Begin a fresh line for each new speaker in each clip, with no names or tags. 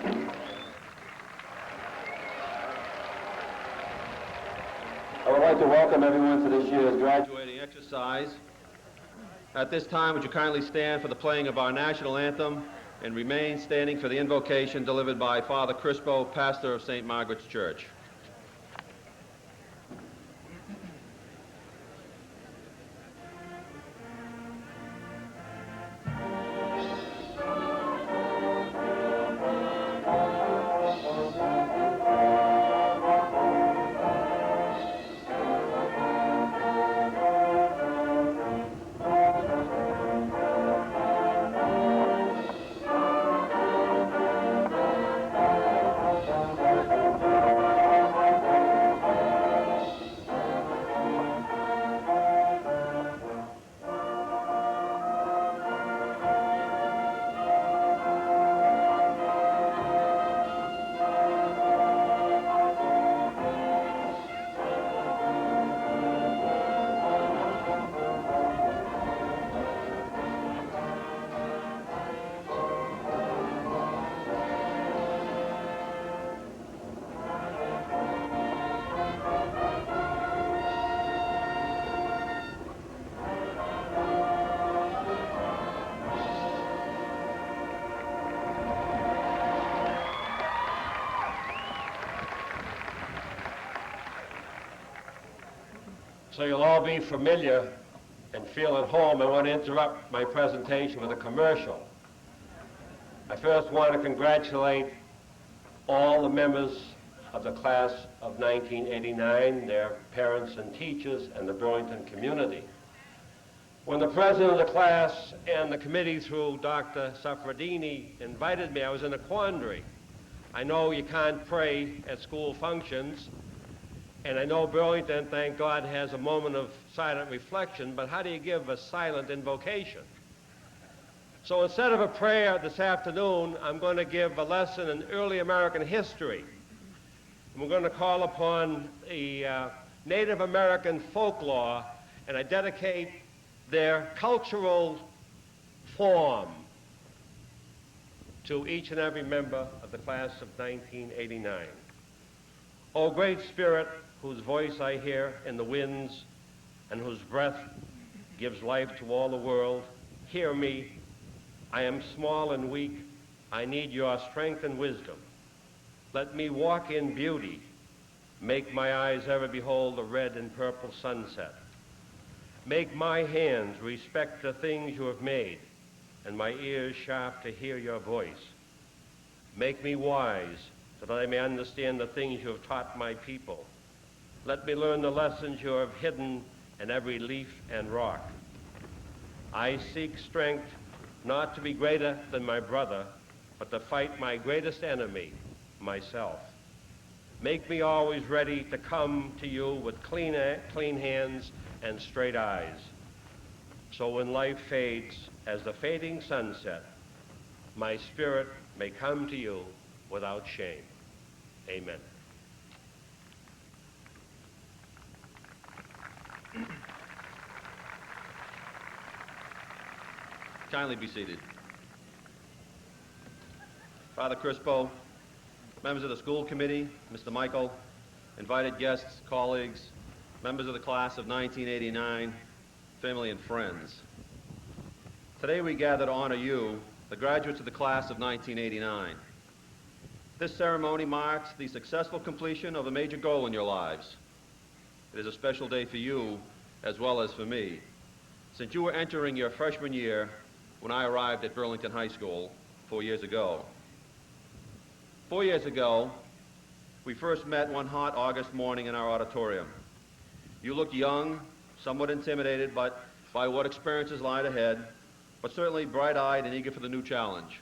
I would like to welcome everyone to this year's graduating exercise. At this time, would you kindly stand for the playing of our national anthem and remain standing for the invocation delivered by Father Crispo, pastor of St. Margaret's Church.
So you'll all be familiar and feel at home. I want to interrupt my presentation with a commercial. I first want to congratulate all the members of the class of 1989, their parents and teachers, and the Burlington community. When the president of the class and the committee through Dr. Saffredini invited me, I was in a quandary. I know you can't pray at school functions, and I know Burlington, thank God, has a moment of silent reflection, but how do you give a silent invocation? So instead of a prayer this afternoon, I'm going to give a lesson in early American history. And we're going to call upon the Native American folklore, and I dedicate their cultural form to each and every member of the class of 1989. O Great Spirit, whose voice I hear in the winds and whose breath gives life to all the world, hear me. I am small and weak. I need your strength and wisdom. Let me walk in beauty. Make my eyes ever behold the red and purple sunset. Make my hands respect the things you have made, and my ears sharp to hear your voice. Make me wise, so that I may understand the things you have taught my people. Let me learn the lessons you have hidden in every leaf and rock. I seek strength not to be greater than my brother, but to fight my greatest enemy, myself. Make me always ready to come to you with clean hands and straight eyes. So when life fades as the fading sunset, my spirit may come to you without shame. Amen.
Kindly be seated. Father Crispo, members of the school committee, Mr. Michael, invited guests, colleagues, members of the class of 1989, family and friends. Today we gather to honor you, the graduates of the class of 1989. This ceremony marks the successful completion of a major goal in your lives. It is a special day for you as well as for me, since you were entering your freshman year when I arrived at Burlington High School 4 years ago. 4 years ago, we first met one hot August morning in our auditorium. You looked young, somewhat intimidated by what experiences lied ahead, but certainly bright-eyed and eager for the new challenge.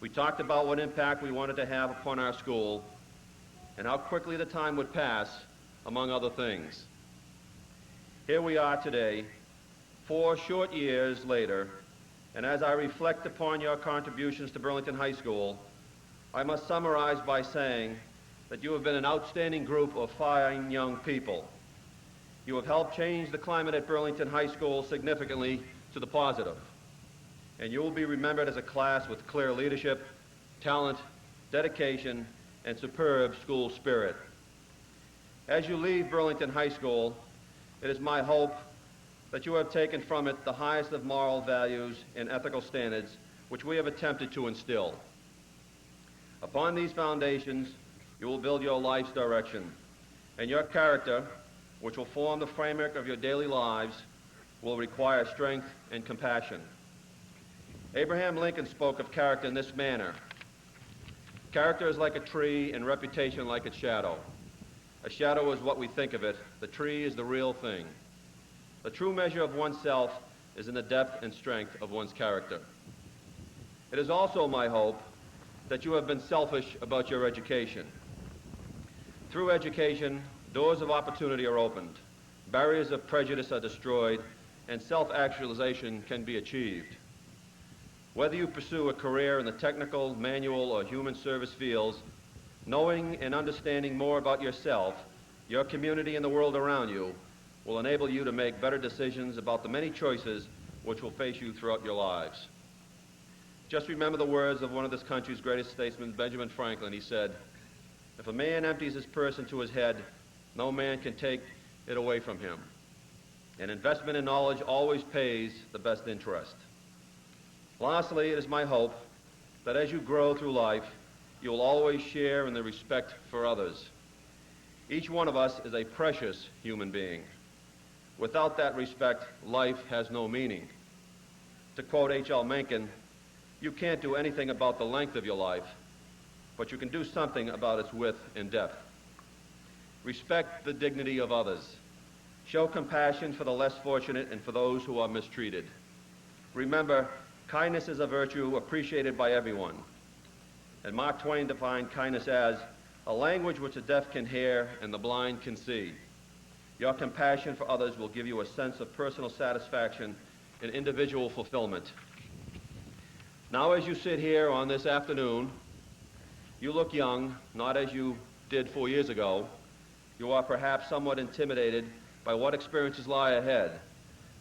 We talked about what impact we wanted to have upon our school and how quickly the time would pass, among other things. Here we are today, 4 short years later, and as I reflect upon your contributions to Burlington High School, I must summarize by saying that you have been an outstanding group of fine young people. You have helped change the climate at Burlington High School significantly to the positive, and you will be remembered as a class with clear leadership, talent, dedication, and superb school spirit. As you leave Burlington High School, it is my hope that you have taken from it the highest of moral values and ethical standards which we have attempted to instill. Upon these foundations, you will build your life's direction, and your character, which will form the framework of your daily lives, will require strength and compassion. Abraham Lincoln spoke of character in this manner: character is like a tree and reputation like its shadow. A shadow is what we think of it. The tree is the real thing. The true measure of oneself is in the depth and strength of one's character. It is also my hope that you have been selfish about your education. Through education, doors of opportunity are opened, barriers of prejudice are destroyed, and self-actualization can be achieved. Whether you pursue a career in the technical, manual, or human service fields, knowing and understanding more about yourself, your community, and the world around you will enable you to make better decisions about the many choices which will face you throughout your lives. Just remember the words of one of this country's greatest statesmen, Benjamin Franklin. He said, "If a man empties his purse into his head, no man can take it away from him. An investment in knowledge always pays the best interest." Lastly, it is my hope that as you grow through life, you will always share in the respect for others. Each one of us is a precious human being. Without that respect, life has no meaning. To quote H.L. Mencken, "You can't do anything about the length of your life, but you can do something about its width and depth." Respect the dignity of others. Show compassion for the less fortunate and for those who are mistreated. Remember, kindness is a virtue appreciated by everyone. And Mark Twain defined kindness as a language which the deaf can hear and the blind can see. Your compassion for others will give you a sense of personal satisfaction and individual fulfillment. Now, as you sit here on this afternoon, you look young, not as you did 4 years ago. You are perhaps somewhat intimidated by what experiences lie ahead,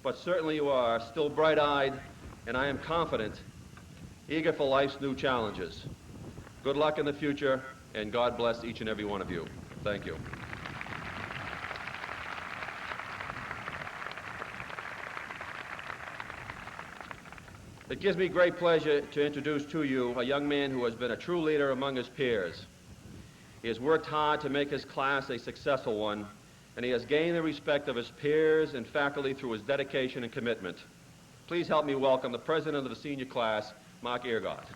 but certainly you are still bright-eyed, and I am confident, eager for life's new challenges. Good luck in the future, and God bless each and every one of you. Thank you. It gives me great pleasure to introduce to you a young man who has been a true leader among his peers. He has worked hard to make his class a successful one, and he has gained the respect of his peers and faculty through his dedication and commitment. Please help me welcome the president of the senior class, Mark Ehrgott.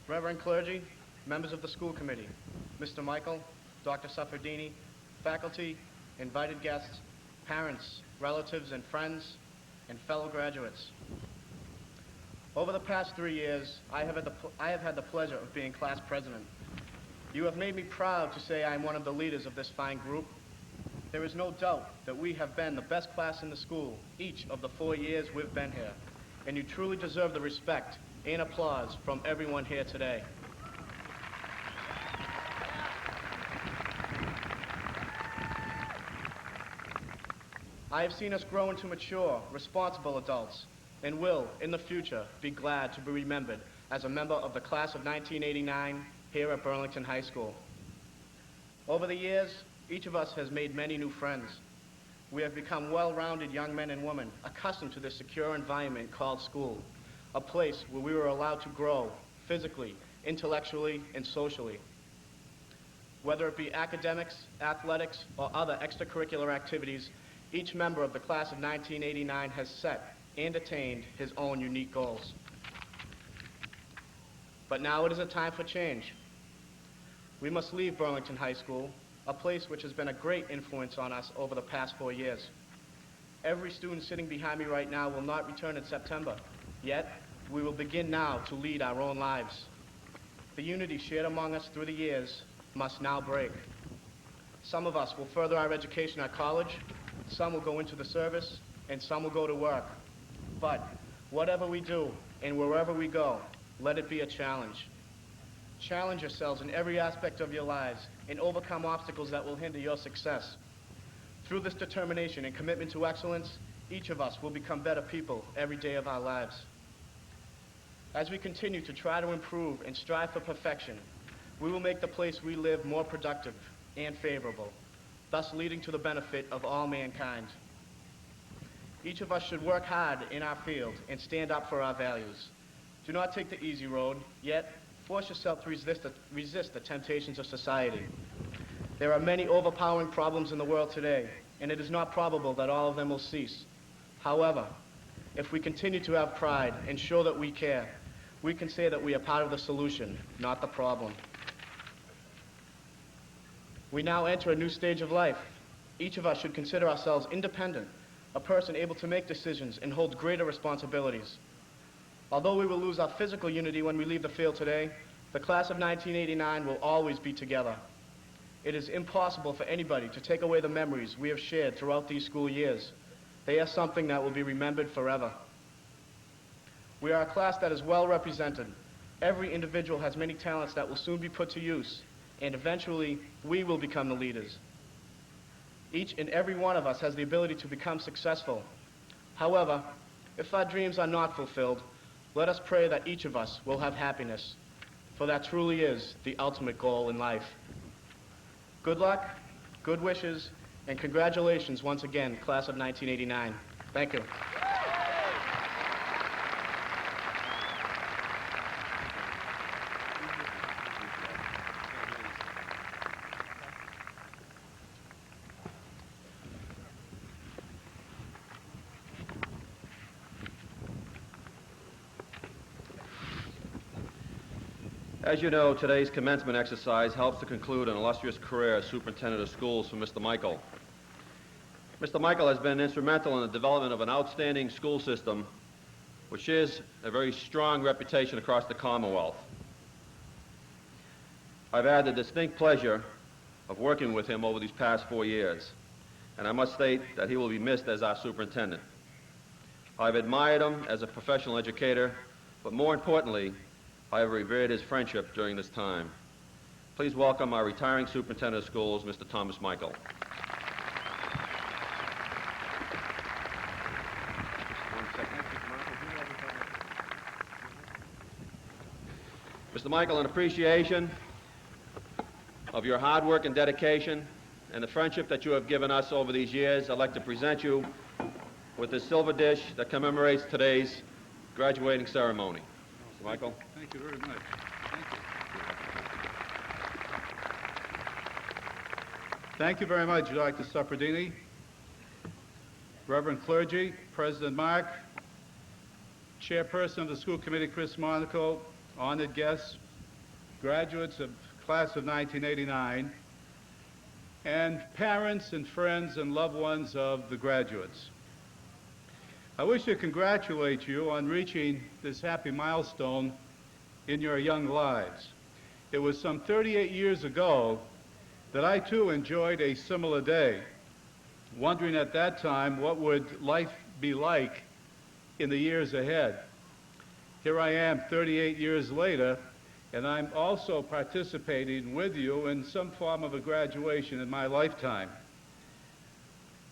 Reverend clergy, members of the school committee, Mr. Michael, Dr. Safardini, faculty, invited guests, parents, relatives, and friends, and fellow graduates. Over the past 3 years, I have had the pleasure of being class president. You have made me proud to say I am one of the leaders of this fine group. There is no doubt that we have been the best class in the school each of the 4 years we've been here, and you truly deserve the respect and applause from everyone here today. I have seen us grow into mature, responsible adults, and will, in the future, be glad to be remembered as a member of the class of 1989 here at Burlington High School. Over the years, each of us has made many new friends. We have become well-rounded young men and women, accustomed to this secure environment called school, a place where we were allowed to grow physically, intellectually, and socially. Whether it be academics, athletics, or other extracurricular activities, each member of the class of 1989 has set and attained his own unique goals. But now it is a time for change. We must leave Burlington High School, a place which has been a great influence on us over the past 4 years. Every student sitting behind me right now will not return in September, yet we will begin now to lead our own lives. The unity shared among us through the years must now break. Some of us will further our education at college, some will go into the service, and some will go to work. But whatever we do and wherever we go, let it be a challenge. Challenge yourselves in every aspect of your lives and overcome obstacles that will hinder your success. Through this determination and commitment to excellence, each of us will become better people every day of our lives. As we continue to try to improve and strive for perfection, we will make the place we live more productive and favorable, thus leading to the benefit of all mankind. Each of us should work hard in our field and stand up for our values. Do not take the easy road, yet force yourself to resist the temptations of society. There are many overpowering problems in the world today, and it is not probable that all of them will cease. However, if we continue to have pride and show that we care, we can say that we are part of the solution, not the problem. We now enter a new stage of life. Each of us should consider ourselves independent, a person able to make decisions and hold greater responsibilities. Although we will lose our physical unity when we leave the field today, the class of 1989 will always be together. It is impossible for anybody to take away the memories we have shared throughout these school years. They are something that will be remembered forever. We are a class that is well represented. Every individual has many talents that will soon be put to use, and eventually we will become the leaders. Each and every one of us has the ability to become successful. However, if our dreams are not fulfilled, let us pray that each of us will have happiness, for that truly is the ultimate goal in life. Good luck, good wishes, and congratulations once again, class of 1989. Thank you.
As you know, today's commencement exercise helps to conclude an illustrious career as superintendent of schools for Mr. Michael. Mr. Michael has been instrumental in the development of an outstanding school system which shares a very strong reputation across the Commonwealth. I've had the distinct pleasure of working with him over these past 4 years, and I must state that he will be missed as our superintendent. I've admired him as a professional educator, but more importantly, I have revered his friendship during this time. Please welcome our retiring superintendent of schools, Mr. Thomas Michael. Mr. Michael, in appreciation of your hard work and dedication and the friendship that you have given us over these years, I'd like to present you with this silver dish that commemorates today's graduating ceremony. Mr. Michael.
Thank you very much. Thank you. Thank you very much, Dr. Supperdini, Reverend Clergy, President Mark, Chairperson of the School Committee, Chris Monaco, honored guests, graduates of class of 1989, and parents and friends and loved ones of the graduates. I wish to congratulate you on reaching this happy milestone in your young lives. It was some 38 years ago that I too enjoyed a similar day, wondering at that time what would life be like in the years ahead. Here I am 38 years later, and I'm also participating with you in some form of a graduation in my lifetime.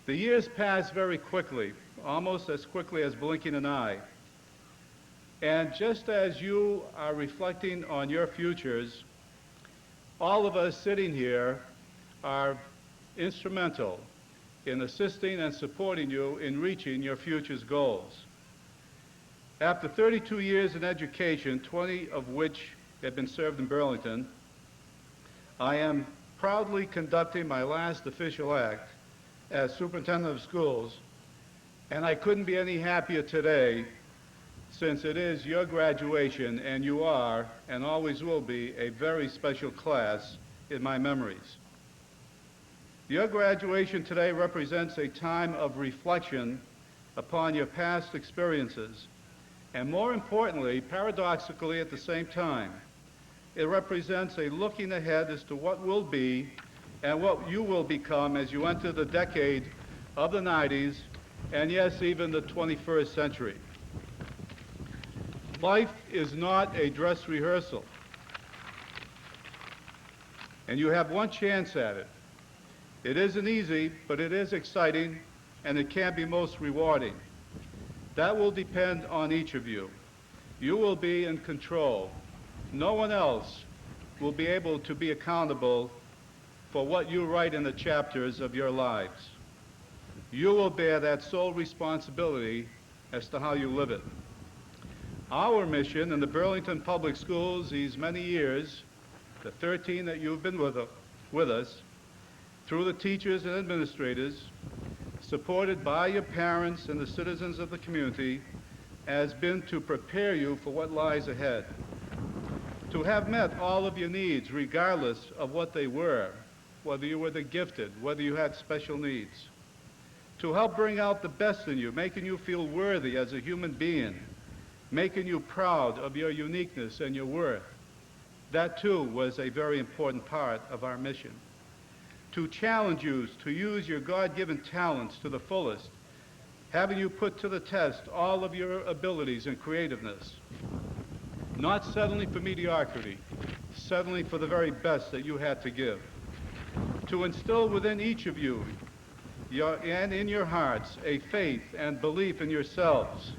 The years pass very quickly, almost as quickly as blinking an eye. And just as you are reflecting on your futures, all of us sitting here are instrumental in assisting and supporting you in reaching your future's goals. After 32 years in education, 20 of which have been served in Burlington, I am proudly conducting my last official act as superintendent of schools, and I couldn't be any happier today since it is your graduation and you are, and always will be, a very special class in my memories. Your graduation today represents a time of reflection upon your past experiences, and more importantly, paradoxically at the same time, it represents a looking ahead as to what will be and what you will become as you enter the decade of the 90s, and yes, even the 21st century. Life is not a dress rehearsal, and you have one chance at it. It isn't easy, but it is exciting, and it can be most rewarding. That will depend on each of you. You will be in control. No one else will be able to be accountable for what you write in the chapters of your lives. You will bear that sole responsibility as to how you live it. Our mission in the Burlington Public Schools these many years, the 13 that you've been with us, through the teachers and administrators, supported by your parents and the citizens of the community, has been to prepare you for what lies ahead. To have met all of your needs, regardless of what they were, whether you were the gifted, whether you had special needs. To help bring out the best in you, making you feel worthy as a human being, making you proud of your uniqueness and your worth. That too was a very important part of our mission. To challenge you to use your God-given talents to the fullest, having you put to the test all of your abilities and creativeness. Not settling for mediocrity, settling for the very best that you had to give. To instill within each of you and in your hearts a faith and belief in yourselves,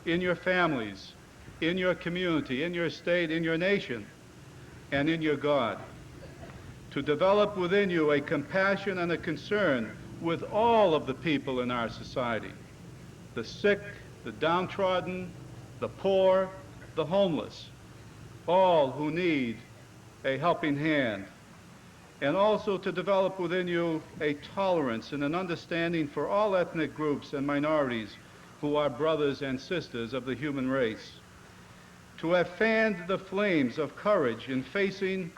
in your families, in your community, in your state, in your nation, and in your God. To develop within you a compassion and a concern with all of the people in our society, the sick, the downtrodden, the poor, the homeless, all who need a helping hand. And also to develop within you a tolerance and an understanding for all ethnic groups and minorities who are brothers and sisters of the human race. To have fanned the flames of courage in facing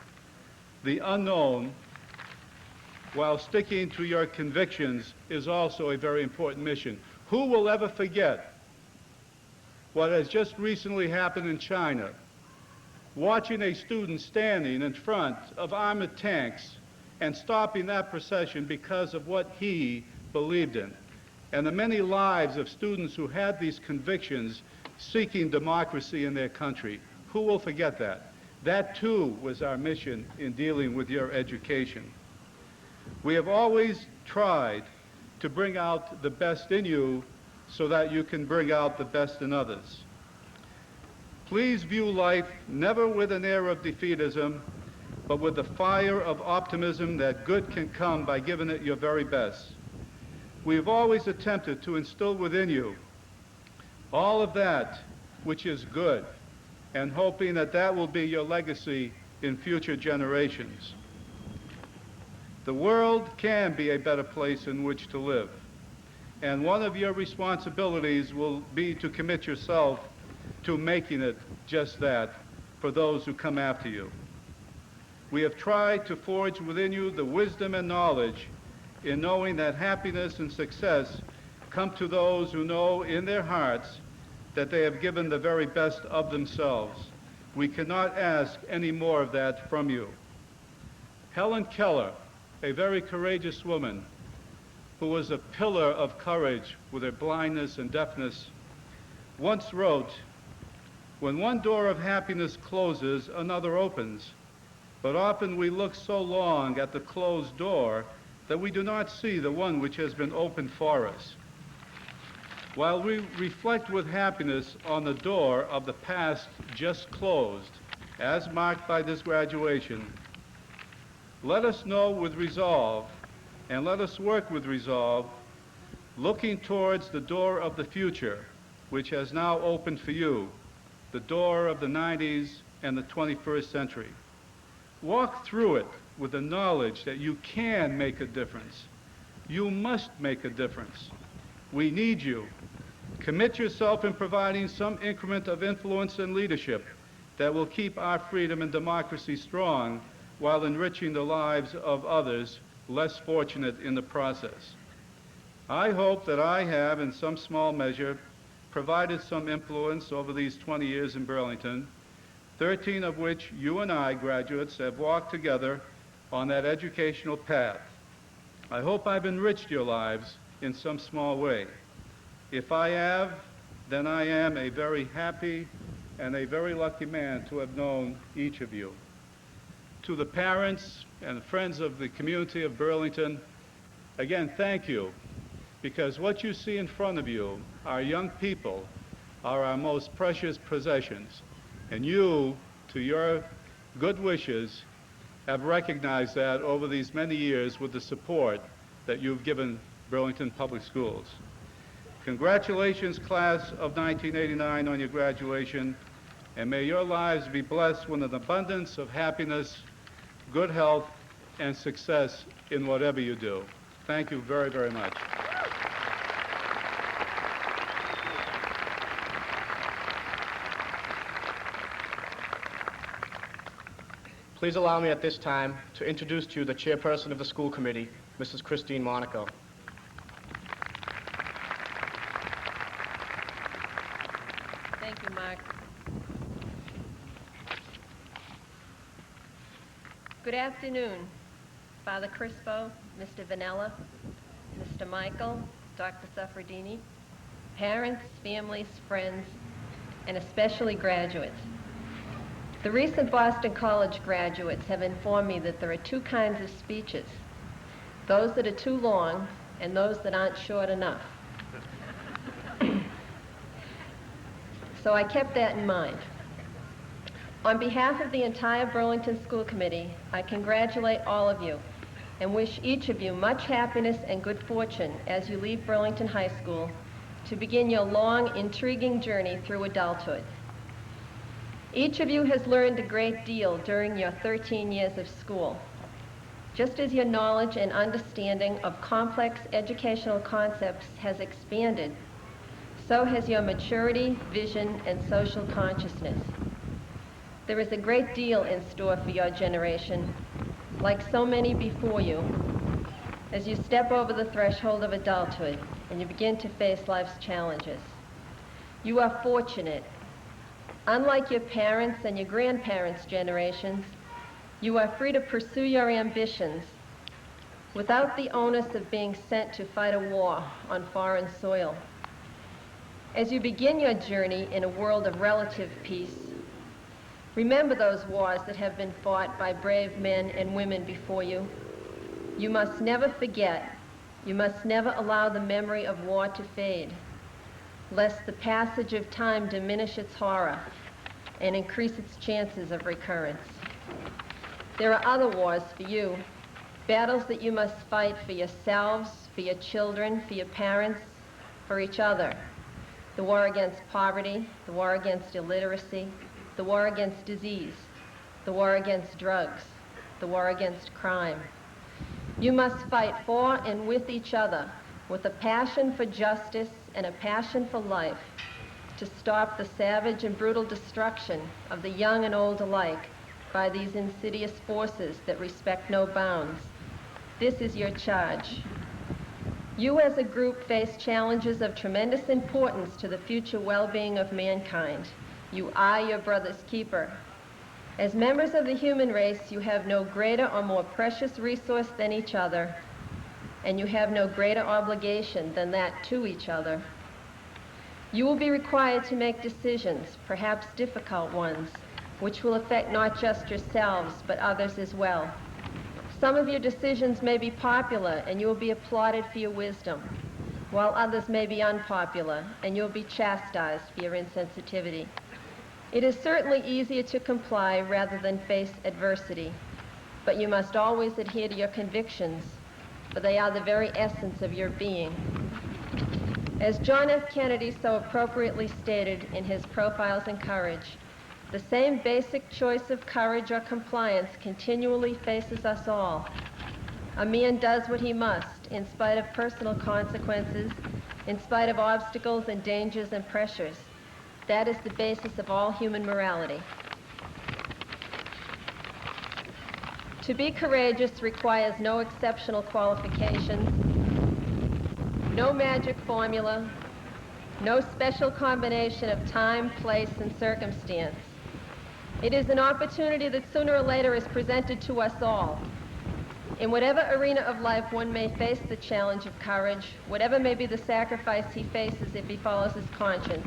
the unknown while sticking to your convictions is also a very important mission. Who will ever forget what has just recently happened in China, watching a student standing in front of armored tanks and stopping that procession because of what he believed in, and the many lives of students who had these convictions seeking democracy in their country. Who will forget that? That too was our mission in dealing with your education. We have always tried to bring out the best in you so that you can bring out the best in others. Please view life never with an air of defeatism, but with the fire of optimism that good can come by giving it your very best. We've always attempted to instill within you all of that which is good, and hoping that that will be your legacy in future generations. The world can be a better place in which to live, and one of your responsibilities will be to commit yourself to making it just that for those who come after you. We have tried to forge within you the wisdom and knowledge in knowing that happiness and success come to those who know in their hearts that they have given the very best of themselves. We cannot ask any more of that from you. Helen Keller, a very courageous woman who was a pillar of courage with her blindness and deafness, once wrote, "When one door of happiness closes, another opens. But often we look so long at the closed door that we do not see the one which has been opened for us." While we reflect with happiness on the door of the past just closed, as marked by this graduation, let us know with resolve, and let us work with resolve, looking towards the door of the future, which has now opened for you, the door of the 90s and the 21st century. Walk through it with the knowledge that you can make a difference. You must make a difference. We need you. Commit yourself in providing some increment of influence and leadership that will keep our freedom and democracy strong while enriching the lives of others less fortunate in the process. I hope that I have, in some small measure, provided some influence over these 20 years in Burlington, 13 of which you and I, graduates, have walked together on that educational path. I hope I've enriched your lives in some small way. If I have, then I am a very happy and a very lucky man to have known each of you. To the parents and friends of the community of Burlington, Again, thank you, because what you see in front of you, our young people, are our most precious possessions. And you, to your good wishes, have recognized that over these many years with the support that you've given Burlington Public Schools. Congratulations, class of 1989, on your graduation, and may your lives be blessed with an abundance of happiness, good health, and success in whatever you do. Thank you very, very much.
Please allow me at this time to introduce to you the chairperson of the school committee, Mrs. Christine Monaco.
Thank you, Mark. Good afternoon, Father Crispo, Mr. Vanella, Mr. Michael, Dr. Suffredini, parents, families, friends, and especially graduates. The recent Boston College graduates have informed me that there are two kinds of speeches, those that are too long and those that aren't short enough. So I kept that in mind. On behalf of the entire Burlington School Committee, I congratulate all of you and wish each of you much happiness and good fortune as you leave Burlington High School to begin your long, intriguing journey through adulthood. Each of you has learned a great deal during your 13 years of school. Just as your knowledge and understanding of complex educational concepts has expanded, so has your maturity, vision, and social consciousness. There is a great deal in store for your generation, like so many before you, as you step over the threshold of adulthood and you begin to face life's challenges. You are fortunate. Unlike your parents' and your grandparents' generations, you are free to pursue your ambitions without the onus of being sent to fight a war on foreign soil. As you begin your journey in a world of relative peace, remember those wars that have been fought by brave men and women before you. You must never forget. You must never allow the memory of war to fade, lest the passage of time diminish its horror and increase its chances of recurrence. There are other wars for you, battles that you must fight for yourselves, for your children, for your parents, for each other. The war against poverty, the war against illiteracy, the war against disease, the war against drugs, the war against crime. You must fight for and with each other, with a passion for justice and a passion for life, to stop the savage and brutal destruction of the young and old alike by these insidious forces that respect no bounds. This is your charge. You as a group face challenges of tremendous importance to the future well-being of mankind. You are your brother's keeper. As members of the human race, you have no greater or more precious resource than each other, and you have no greater obligation than that to each other. You will be required to make decisions, perhaps difficult ones, which will affect not just yourselves, but others as well. Some of your decisions may be popular, and you will be applauded for your wisdom, while others may be unpopular, and you'll be chastised for your insensitivity. It is certainly easier to comply rather than face adversity, but you must always adhere to your convictions, for they are the very essence of your being. As John F. Kennedy so appropriately stated in his Profiles in Courage, the same basic choice of courage or compliance continually faces us all. A man does what he must, in spite of personal consequences, in spite of obstacles and dangers and pressures. That is the basis of all human morality. To be courageous requires no exceptional qualifications, no magic formula, no special combination of time, place, and circumstance. It is an opportunity that sooner or later is presented to us all. In whatever arena of life one may face the challenge of courage, whatever may be the sacrifice he faces if he follows his conscience,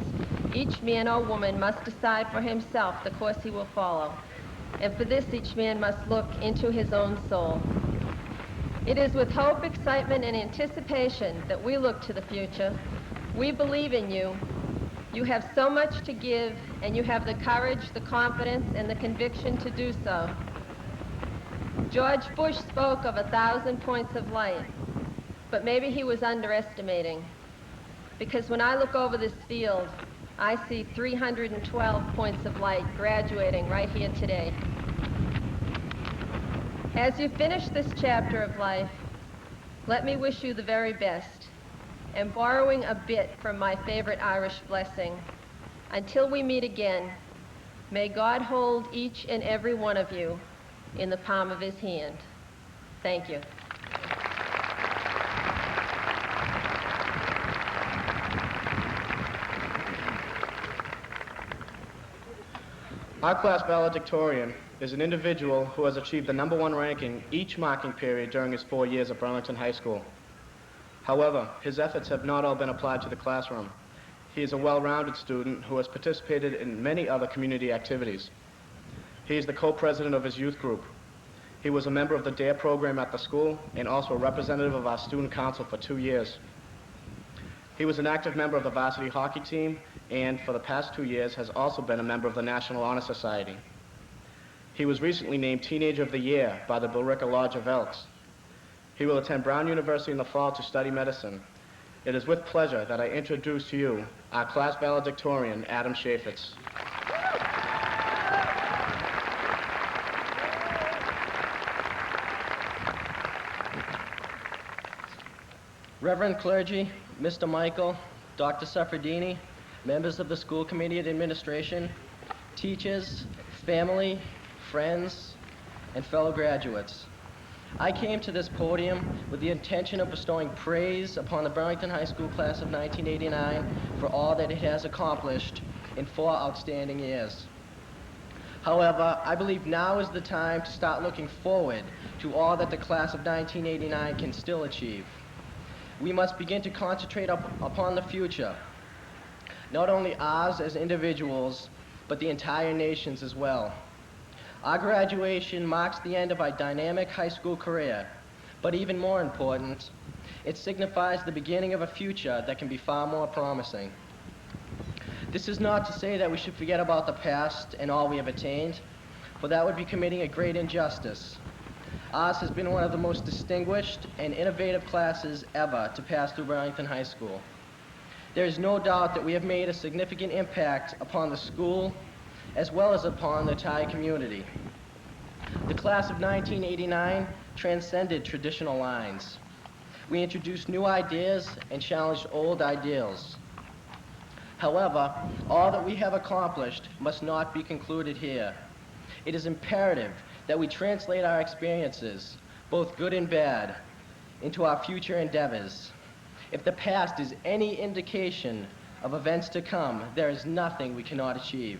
each man or woman must decide for himself the course he will follow. And for this, each man must look into his own soul. It is with hope, excitement, and anticipation that we look to the future. We believe in you. You have so much to give, and you have the courage, the confidence, and the conviction to do so. George Bush spoke of 1,000 points of light, but maybe he was underestimating. Because when I look over this field, I see 312 points of light graduating right here today. As you finish this chapter of life, let me wish you the very best, and borrowing a bit from my favorite Irish blessing, until we meet again, may God hold each and every one of you in the palm of his hand. Thank you.
Our class valedictorian is an individual who has achieved the #1 ranking each marking period during his 4 years at Burlington High School. However, his efforts have not all been applied to the classroom. He is a well-rounded student who has participated in many other community activities. He is the co-president of his youth group. He was a member of the DARE program at the school and also a representative of our student council for 2 years. He was an active member of the varsity hockey team and for the past 2 years has also been a member of the National Honor Society. He was recently named Teenager of the Year by the Billerica Lodge of Elks. He will attend Brown University in the fall to study medicine. It is with pleasure that I introduce to you our class valedictorian, Adam Chaffetz.
Reverend clergy, Mr. Michael, Dr. Safradini, members of the school committee and administration, teachers, family, friends, and fellow graduates. I came to this podium with the intention of bestowing praise upon the Burlington High School class of 1989 for all that it has accomplished in 4 outstanding years. However, I believe now is the time to start looking forward to all that the class of 1989 can still achieve. We must begin to concentrate upon the future, not only ours as individuals, but the entire nation's as well. Our graduation marks the end of our dynamic high school career, but even more important, it signifies the beginning of a future that can be far more promising. This is not to say that we should forget about the past and all we have attained, for that would be committing a great injustice. Ours has been one of the most distinguished and innovative classes ever to pass through Burlington High School. There is no doubt that we have made a significant impact upon the school as well as upon the entire community. The class of 1989 transcended traditional lines. We introduced new ideas and challenged old ideals. However, all that we have accomplished must not be concluded here. It is imperative that we translate our experiences, both good and bad, into our future endeavors. If the past is any indication of events to come, there is nothing we cannot achieve.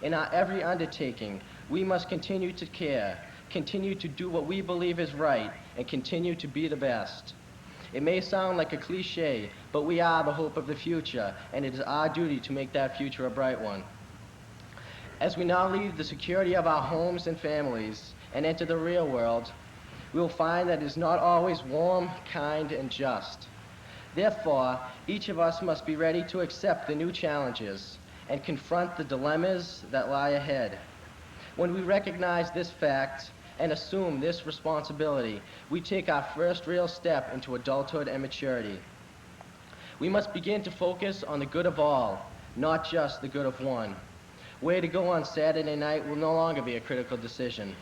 In our every undertaking, we must continue to care, continue to do what we believe is right, and continue to be the best. It may sound like a cliche, but we are the hope of the future, and it is our duty to make that future a bright one. As we now leave the security of our homes and families and enter the real world, we will find that it is not always warm, kind, and just. Therefore, each of us must be ready to accept the new challenges and confront the dilemmas that lie ahead. When we recognize this fact and assume this responsibility, we take our first real step into adulthood and maturity. We must begin to focus on the good of all, not just the good of one. Where to go on Saturday night will no longer be a critical decision.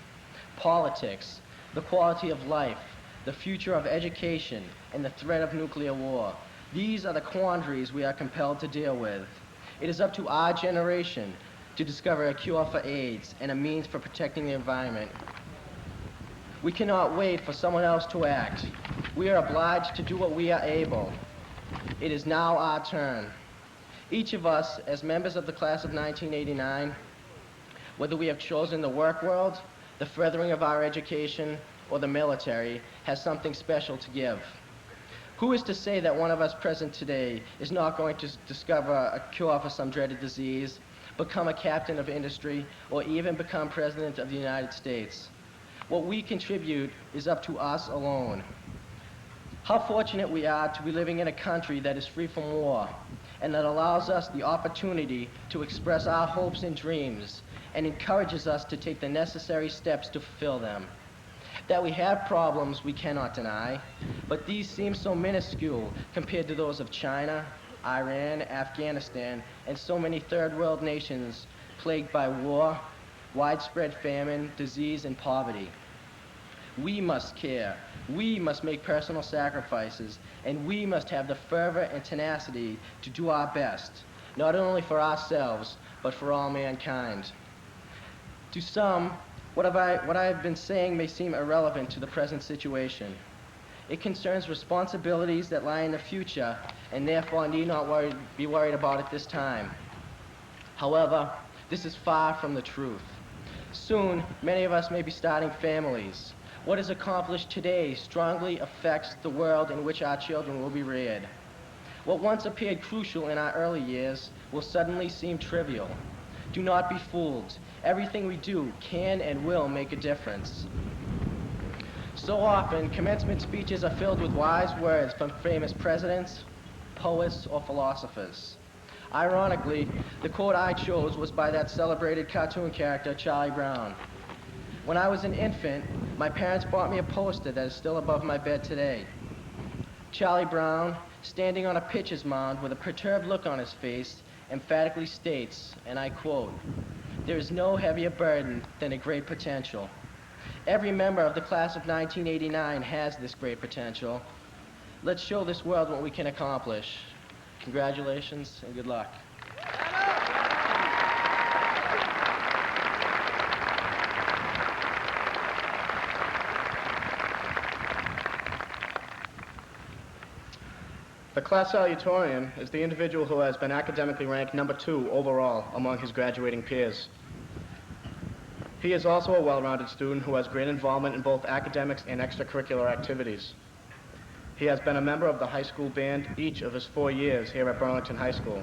Politics, the quality of life, the future of education, and the threat of nuclear war. These are the quandaries we are compelled to deal with. It is up to our generation to discover a cure for AIDS and a means for protecting the environment. We cannot wait for someone else to act. We are obliged to do what we are able. It is now our turn. Each of us, as members of the class of 1989, whether we have chosen the work world, the furthering of our education, or the military, has something special to give. Who is to say that one of us present today is not going to discover a cure for some dreaded disease, become a captain of industry, or even become president of the United States? What we contribute is up to us alone. How fortunate we are to be living in a country that is free from war and that allows us the opportunity to express our hopes and dreams and encourages us to take the necessary steps to fulfill them. That we have problems we cannot deny, but these seem so minuscule compared to those of China, Iran, Afghanistan, and so many third world nations plagued by war, widespread famine, disease, and poverty. We must care, we must make personal sacrifices, and we must have the fervor and tenacity to do our best, not only for ourselves, but for all mankind. To some, what I have been saying may seem irrelevant to the present situation. It concerns responsibilities that lie in the future and therefore need not be worried about at this time. However, this is far from the truth. Soon, many of us may be starting families. What is accomplished today strongly affects the world in which our children will be reared. What once appeared crucial in our early years will suddenly seem trivial. Do not be fooled. Everything we do can and will make a difference. So often, commencement speeches are filled with wise words from famous presidents, poets, or philosophers. Ironically, the quote I chose was by that celebrated cartoon character, Charlie Brown. When I was an infant, my parents bought me a poster that is still above my bed today. Charlie Brown, standing on a pitcher's mound with a perturbed look on his face, emphatically states, and I quote, "There is no heavier burden than a great potential." Every member of the class of 1989 has this great potential. Let's show this world what we can accomplish. Congratulations and good luck.
The class salutatorian is the individual who has been academically ranked number 2 overall among his graduating peers. He is also a well-rounded student who has great involvement in both academics and extracurricular activities. He has been a member of the high school band each of his 4 years here at Burlington High School.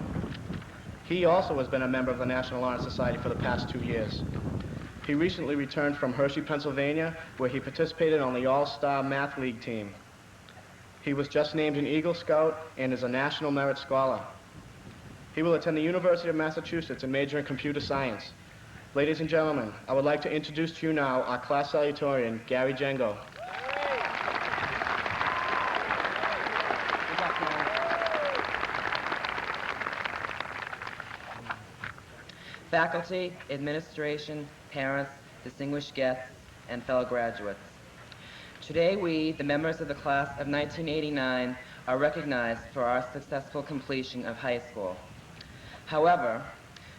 He also has been a member of the National Honor Society for the past 2 years. He recently returned from Hershey, Pennsylvania, where he participated on the All-Star Math League team. He was just named an Eagle Scout and is a National Merit Scholar. He will attend the University of Massachusetts and major in computer science. Ladies and gentlemen, I would like to introduce to you now our class salutatorian, Gary Jengo.
Faculty, administration, parents, distinguished guests, and fellow graduates. Today we, the members of the class of 1989, are recognized for our successful completion of high school. However,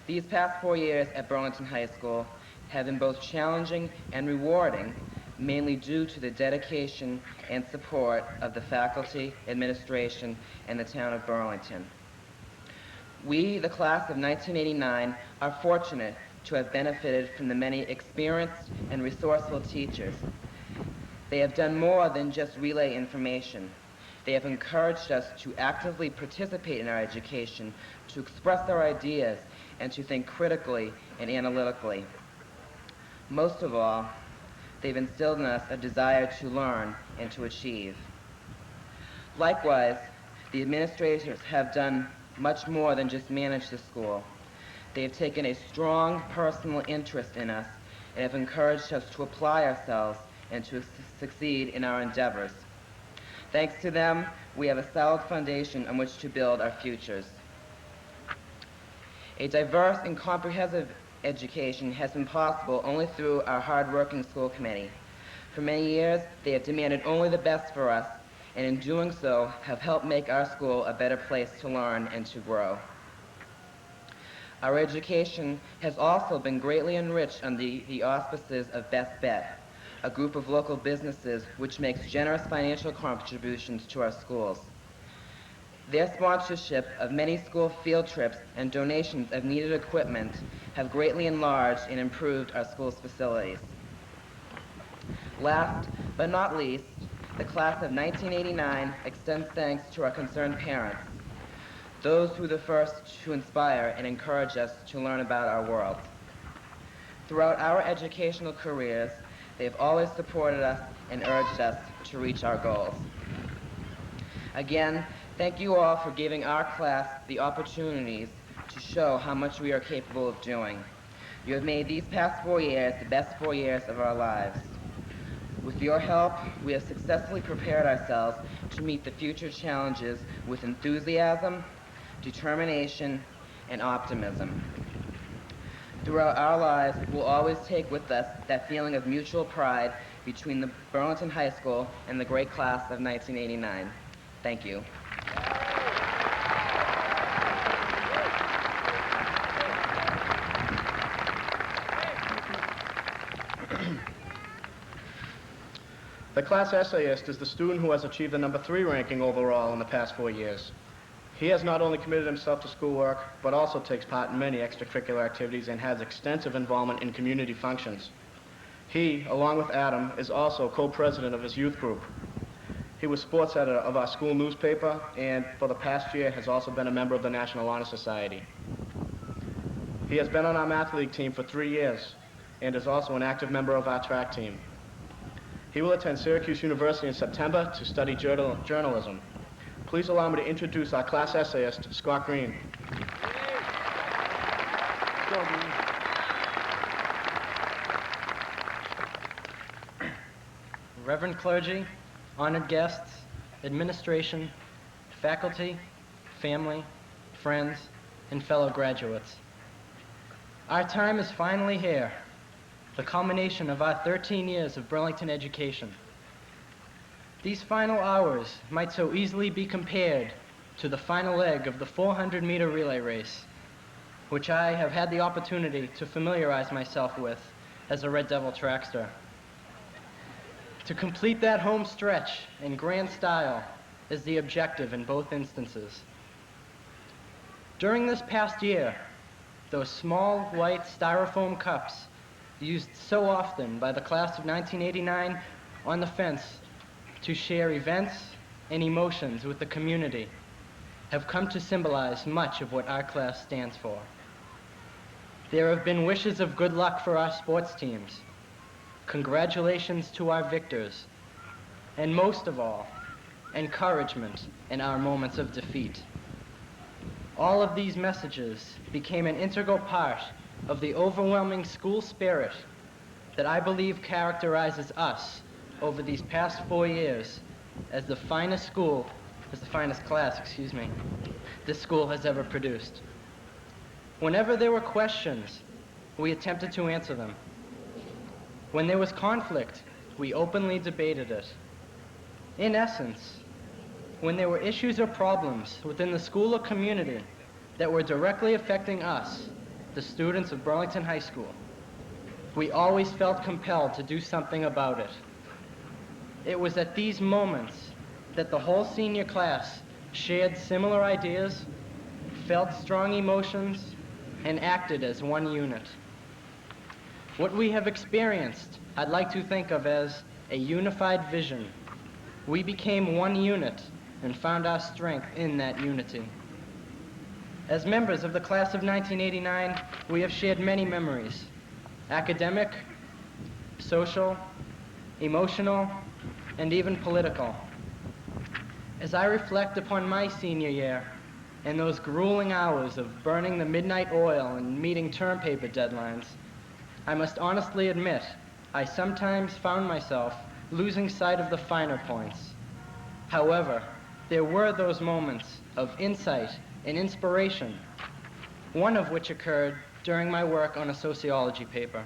these past 4 years at Burlington High School have been both challenging and rewarding, mainly due to the dedication and support of the faculty, administration, and the town of Burlington. We, the class of 1989, are fortunate to have benefited from the many experienced and resourceful teachers. They have done more than just relay information. They have encouraged us to actively participate in our education, to express our ideas, and to think critically and analytically. Most of all, they've instilled in us a desire to learn and to achieve. Likewise, the administrators have done much more than just manage the school. They have taken a strong personal interest in us and have encouraged us to apply ourselves and to succeed in our endeavors. Thanks to them, we have a solid foundation on which to build our futures. A diverse and comprehensive education has been possible only through our hard-working school committee. For many years, they have demanded only the best for us, and in doing so, have helped make our school a better place to learn and to grow. Our education has also been greatly enriched under the auspices of Best Bet, a group of local businesses which makes generous financial contributions to our schools. Their sponsorship of many school field trips and donations of needed equipment have greatly enlarged and improved our school's facilities. Last but not least, the class of 1989 extends thanks to our concerned parents, those who were the first to inspire and encourage us to learn about our world. Throughout our educational careers, they have always supported us and urged us to reach our goals. Again, thank you all for giving our class the opportunities to show how much we are capable of doing. You have made these past 4 years the best 4 years of our lives. With your help, we have successfully prepared ourselves to meet the future challenges with enthusiasm, determination, and optimism. Throughout our lives, we'll always take with us that feeling of mutual pride between the Burlington High School and the great class of 1989. Thank you.
The class essayist is the student who has achieved the number 3 ranking overall in the past 4 years. He has not only committed himself to schoolwork, but also takes part in many extracurricular activities and has extensive involvement in community functions. He, along with Adam, is also co-president of his youth group. He was sports editor of our school newspaper, and for the past year has also been a member of the National Honor Society. He has been on our math league team for 3 years, and is also an active member of our track team. He will attend Syracuse University in September to study journalism. Please allow me to introduce our class essayist, Scott Green.
Reverend clergy, honored guests, administration, faculty, family, friends, and fellow graduates. Our time is finally here, the culmination of our 13 years of Burlington education. These final hours might so easily be compared to the final leg of the 400-meter relay race, which I have had the opportunity to familiarize myself with as a Red Devil trackster. To complete that home stretch in grand style is the objective in both instances. During this past year, those small white styrofoam cups used so often by the class of 1989 on the fence to share events and emotions with the community have come to symbolize much of what our class stands for. There have been wishes of good luck for our sports teams, congratulations to our victors, and most of all, encouragement in our moments of defeat. All of these messages became an integral part of the overwhelming school spirit that I believe characterizes us over these past 4 years as the finest class, this school has ever produced. Whenever there were questions, we attempted to answer them. When there was conflict, we openly debated it. In essence, when there were issues or problems within the school or community that were directly affecting us, the students of Burlington High School, we always felt compelled to do something about it. It was at these moments that the whole senior class shared similar ideas, felt strong emotions, and acted as one unit. What we have experienced, I'd like to think of as a unified vision. We became one unit and found our strength in that unity. As members of the class of 1989, we have shared many memories: academic, social, emotional, and even political. As I reflect upon my senior year and those grueling hours of burning the midnight oil and meeting term paper deadlines, I must honestly admit I sometimes found myself losing sight of the finer points. However, there were those moments of insight and inspiration, one of which occurred during my work on a sociology paper.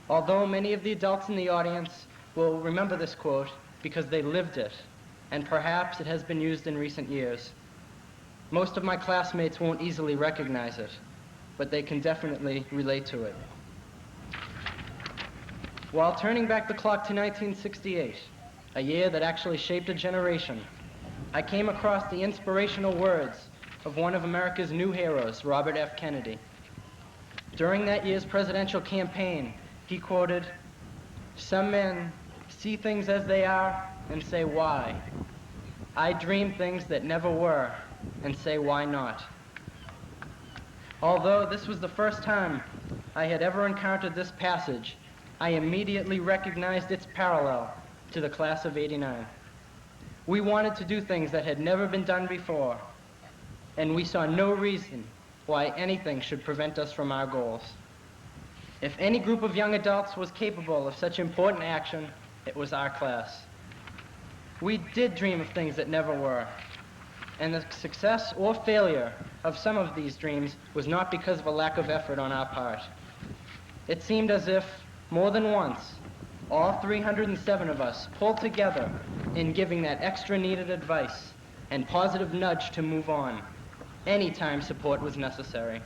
Although many of the adults in the audience will remember this quote because they lived it, and perhaps it has been used in recent years, most of my classmates won't easily recognize it, but they can definitely relate to it. While turning back the clock to 1968, a year that actually shaped a generation, I came across the inspirational words of one of America's new heroes, Robert F. Kennedy. During that year's presidential campaign, he quoted, "Some men see things as they are and say, why? I dream things that never were and say, why not?" Although this was the first time I had ever encountered this passage, I immediately recognized its parallel to the class of '89. We wanted to do things that had never been done before, and we saw no reason why anything should prevent us from our goals. If any group of young adults was capable of such important action, it was our class. We did dream of things that never were, and the success or failure of some of these dreams was not because of a lack of effort on our part. It seemed as if, more than once, all 307 of us pulled together in giving that extra needed advice and positive nudge to move on, anytime support was necessary.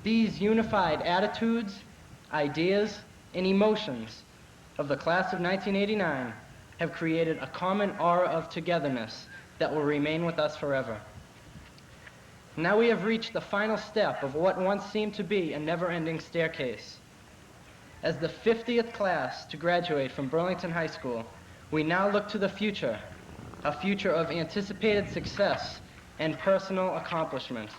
These unified attitudes, ideas, and emotions of the class of 1989 have created a common aura of togetherness that will remain with us forever. Now we have reached the final step of what once seemed to be a never-ending staircase. As the 50th class to graduate from Burlington High School, we now look to the future, a future of anticipated success and personal accomplishment.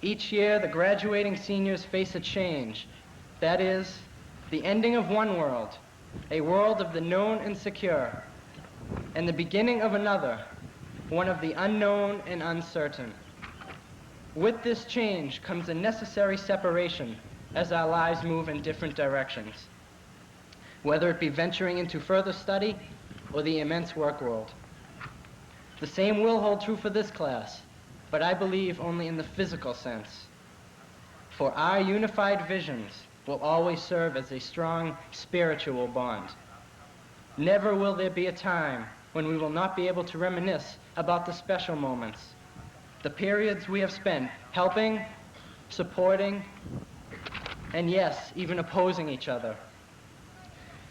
Each year, the graduating seniors face a change. That is, the ending of one world, a world of the known and secure, and the beginning of another, one of the unknown and uncertain. With this change comes a necessary separation as our lives move in different directions, whether it be venturing into further study or the immense work world. The same will hold true for this class, but I believe only in the physical sense. For our unified visions will always serve as a strong spiritual bond. Never will there be a time when we will not be able to reminisce about the special moments, the periods we have spent helping, supporting, and yes, even opposing each other.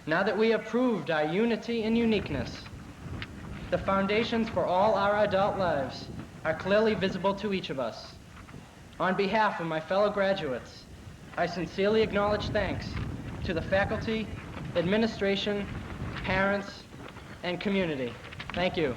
Now that we have proved our unity and uniqueness, the foundations for all our adult lives are clearly visible to each of us. On behalf of my fellow graduates, I sincerely acknowledge thanks to the faculty, administration, parents, and community. Thank you.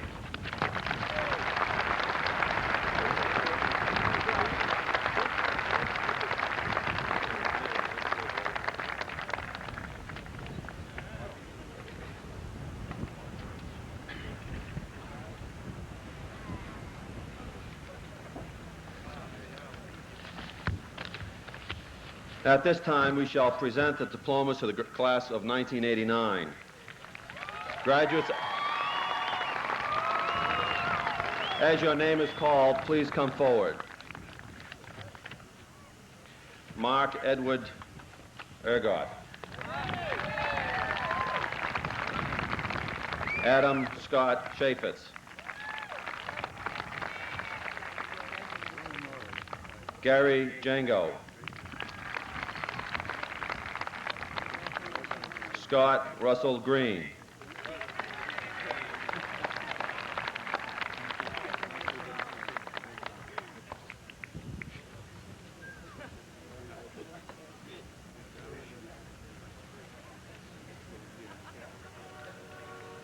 At this time, we shall present the diplomas to the class of 1989. Graduates, as your name is called, please come forward. Mark Edward Ergott. Adam Scott Chaffetz. Gary Jango. Scott Russell Green.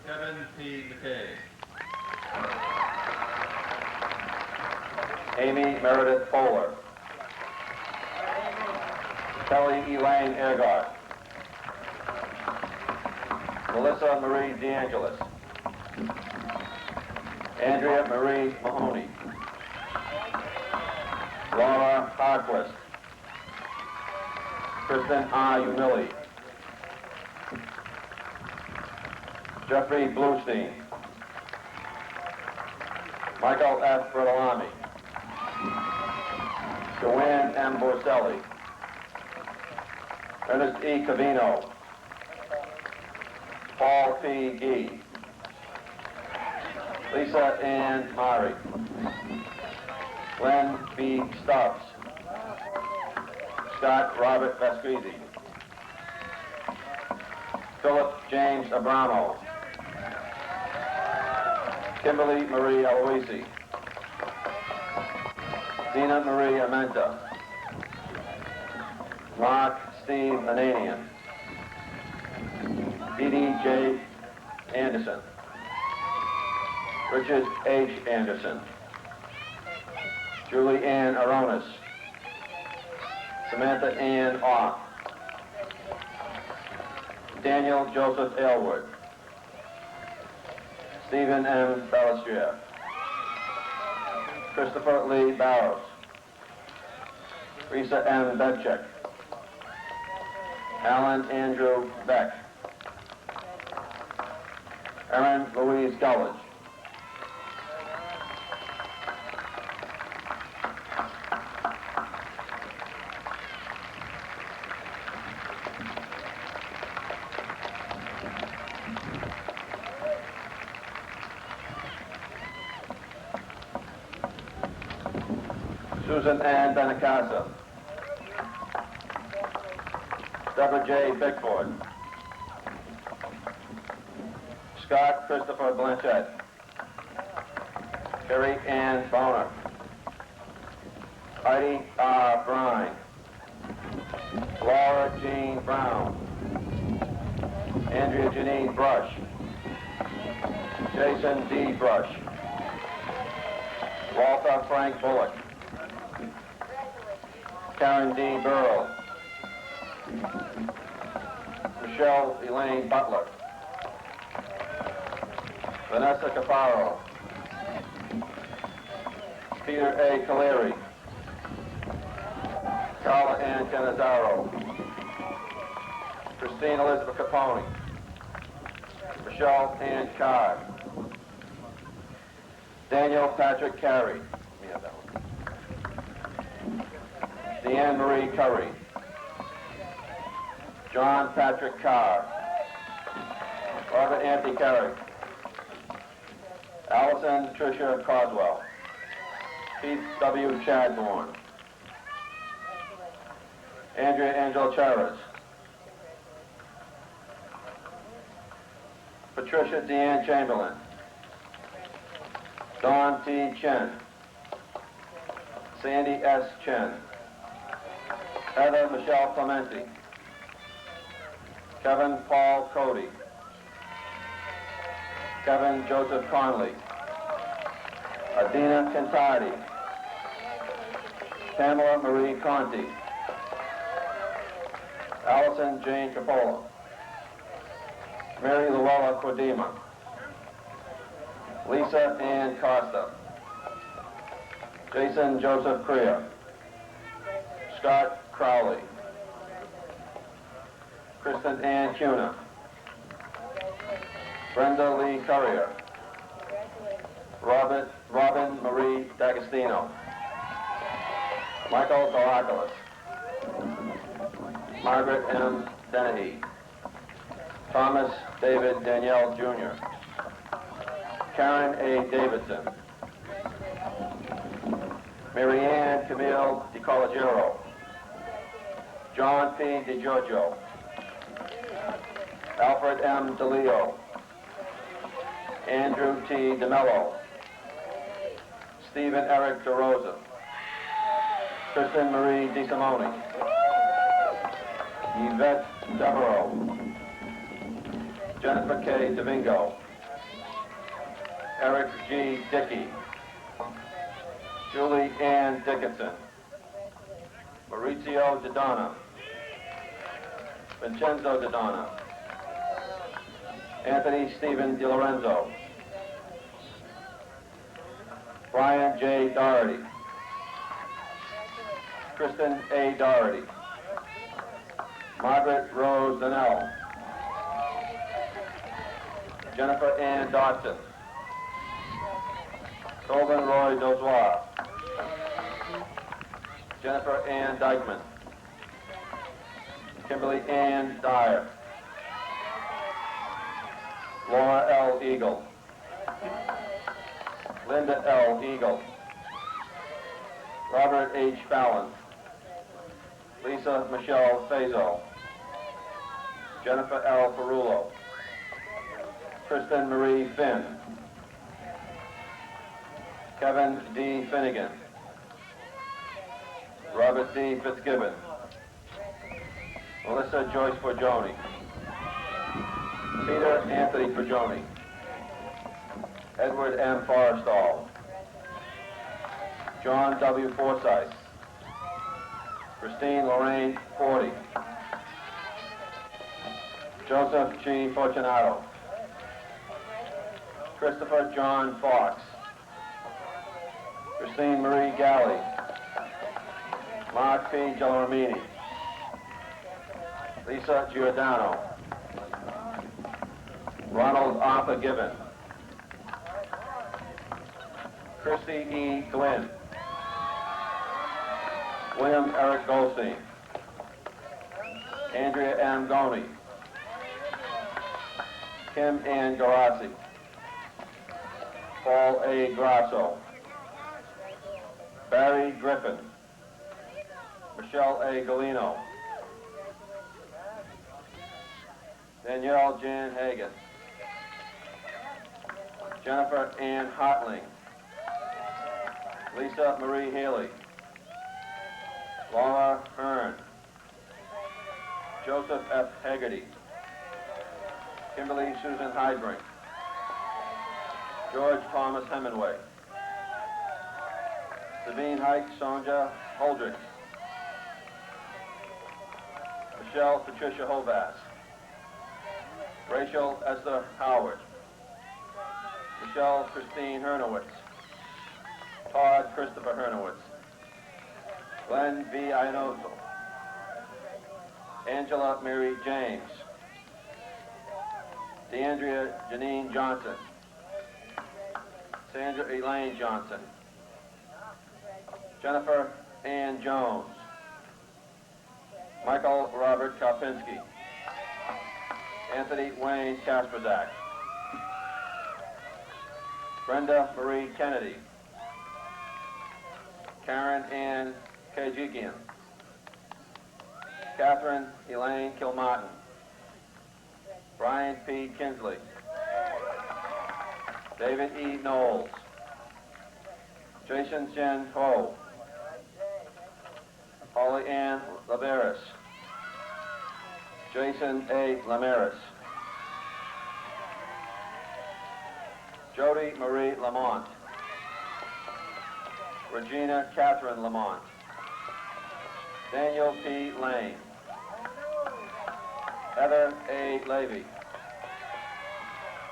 Kevin P. McKay. Amy Meredith Fowler. Kelly Elaine Ergott. Melissa Marie DeAngelis. Andrea Marie Mahoney. Laura Harquist. Kristen R. Umili. Jeffrey Bluestein. Michael F. Bertolami. Joanne M. Borselli. Ernest E. Cavino. Paul P. Gee. Lisa Ann Mari. Glenn B. Stubbs. Scott Robert Vasquezi. Philip James Abramo. Kimberly Marie Aloisi. Dina Marie Amenta. Mark Steve Ananian. Edie J. Anderson. Richard H. Anderson. Julie Ann Aronis. Samantha Ann Ock. Daniel Joseph Aylward. Stephen M. Balistriere. Christopher Lee Barrows. Risa M. Bedchik. Alan Andrew Beck. Erin Louise Gullidge. Susan Ann Benacasa. Deborah J. Bickford. Scott Christopher Blanchett. Carrie Ann Boner. Heidi R. Brine. Laura Jean Brown. Andrea Janine Brush. Jason D. Brush. Walter Frank Bullock. Karen D. Burrow. Michelle Elaine Butler. Vanessa Caparo. Peter A. Caleri. Carla Ann Canizaro. Christine Elizabeth Capone. Michelle Ann Carr. Daniel Patrick Carey. Let me have that one. Deanne Marie Curry. John Patrick Carr. Robert Anthony Carrick. Allison Tricia Coswell. Pete W. Chadbourne. Andrea Angela Charas. Patricia Deanne Chamberlain. Don T. Chen. Sandy S. Chen. Heather Michelle Clementi. Kevin Paul Cody. Kevin Joseph Conley. Adina Cantardi. Pamela Marie Conti. Allison Jane Capola. Mary Luella Cordima. Lisa Ann Costa. Jason Joseph Crea. Scott Crowley. Kristen Ann Cuna. Brenda Lee Currier. Robin Marie D'Agostino. Michael Galakalis. Margaret M. Dennehy. Thomas David Danielle Jr. Karen A. Davidson. Mary Ann Camille DiCollegiero. John P. DiGiorgio. Alfred M. DeLeo. Andrew T. DeMello. Stephen Eric DeRosa. Kristen Marie DeSimone. Yvette Devereaux. Jennifer K. DeVingo. Eric G. Dickey. Julie Ann Dickinson. Maurizio DeDonna. Vincenzo DeDonna. Anthony Stephen DiLorenzo. Brian J. Doherty. Kristen A. Doherty. Margaret Rose Donnell. Jennifer Ann Dodson. Colvin Roy Dozois. Jennifer Ann Dykeman. Kimberly Ann Dyer. Laura L. Eagle. Linda L. Eagle. Robert H. Fallon. Lisa Michelle Fazo. Jennifer L. Perullo. Kristen Marie Finn. Kevin D. Finnegan. Robert D. Fitzgibbon. Melissa Joyce Forgione. Peter Anthony Forgione. Edward M. Forrestall. John W. Forsythe. Christine Lorraine Forty. Joseph G. Fortunato. Christopher John Fox, Christine Marie Galley, Mark P. Gelormini, Lisa Giordano, Ronald Arthur Gibbon, Christy E. Glynn, William Eric Goldstein, Andrea M. Goney, Kim Ann Garassi, Paul A. Grasso, Barry Griffin, Michelle A. Galino, Danielle Jan Hagan, Jennifer Ann Hartling, Lisa Marie Haley, Laura Hearn, Joseph F. Haggerty, Kimberly Susan Hydring, George Thomas Hemingway, Sabine Hike Sonja Holdridge, Michelle Patricia Hovass, Rachel Esther Howard, Michelle Christine Hernowitz, Todd Christopher Hernowitz, Glenn V. Ianoso, Angela Mary James, DeAndrea Janine Johnson, Sandra Elaine Johnson, Jennifer Ann Jones, Michael Robert Karpinski, Anthony Wayne Kasperzak, Brenda Marie Kennedy, Karen Ann Kajikian, Catherine Elaine Kilmartin, Brian P. Kinsley, David E. Knowles, Jason Jen Ho, Holly Ann Laveris, Jason A. Lamaris, Jody Marie Lamont, Regina Catherine Lamont, Daniel P. Lane, Heather A. Levy,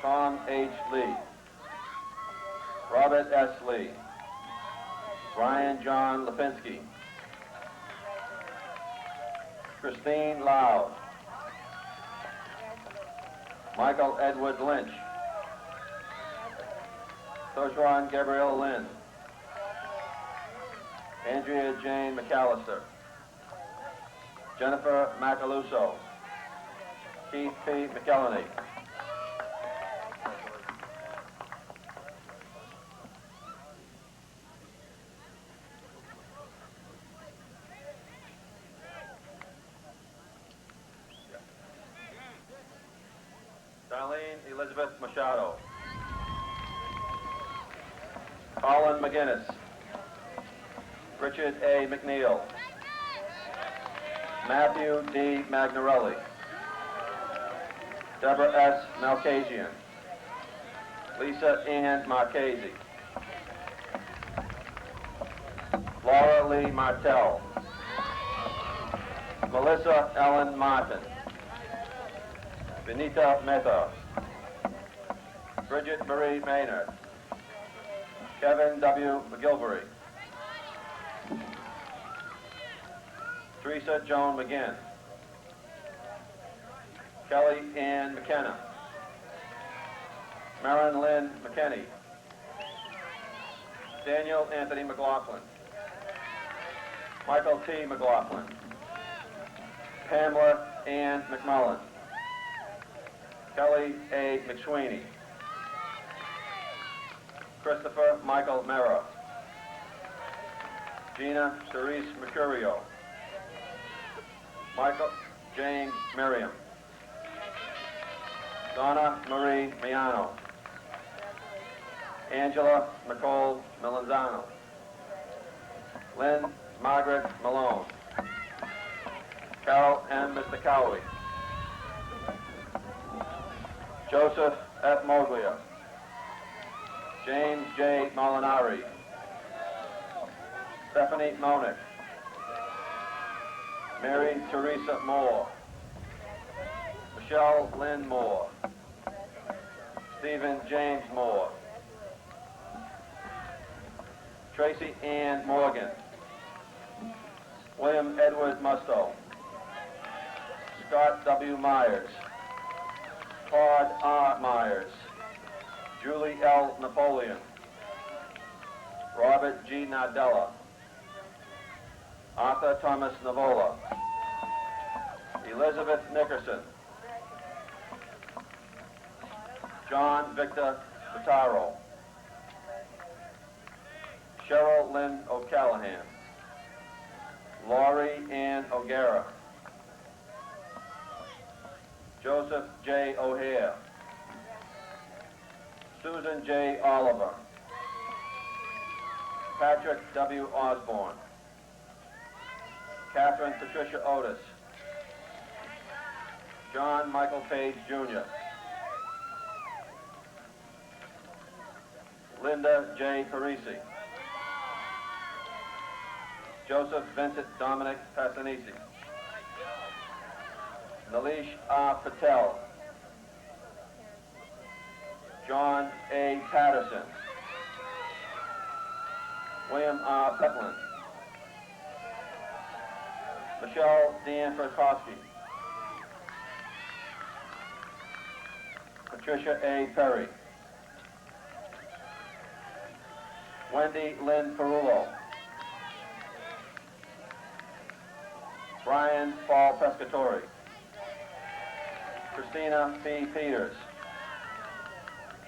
Tom H. Lee, Robert S. Lee, Brian John Lipinski, Christine Lau, Michael Edward Lynch, Sojuan Gabrielle Lynn, Andrea Jane McAllister, Jennifer Macaluso, Keith P. McElhenney, Darlene Elizabeth Machado, Colin McGinnis, Richard A. McNeil, Matthew D. Magnarelli, Deborah S. Malkasian, Lisa Ann Marchese, Laura Lee Martell, Melissa Ellen Martin, Benita Mehta, Bridget Marie Maynard, Kevin W. McGilvery, Teresa Joan McGinn, Kelly Ann McKenna, Marin Lynn McKenney, Daniel Anthony McLaughlin, Michael T. McLaughlin, Pamela Ann McMullen, Kelly A. McSweeney, Christopher Michael Mera, Gina Cerise Mercurio, Michael James Merriam, Donna Marie Miano, Angela Nicole Melanzano, Lynn Margaret Malone, Carol M. Mr. Cowie, Joseph F. Moglia, James J. Molinari, Stephanie Monick, Mary Teresa Moore, Michelle Lynn Moore, Stephen James Moore. Tracy Ann Morgan. William Edward Musto. Scott W. Myers. Claude R. Myers. Julie L. Napoleon. Robert G. Nadella. Arthur Thomas Navola. Elizabeth Nickerson. John Victor Vitaro. Cheryl Lynn O'Callahan. Laurie Ann O'Gara. Joseph J. O'Hare. Susan J. Oliver. Patrick W. Osborne. Catherine Patricia Otis. John Michael Page Jr. Linda J. Parisi. Joseph Vincent Dominic Passanisi. Nalish R. Patel. John A. Patterson. William R. Petland. Michelle Deanne Frykowski. Patricia A. Perry. Wendy Lynn Perullo. Brian Paul Pescatori. Christina P. Peters.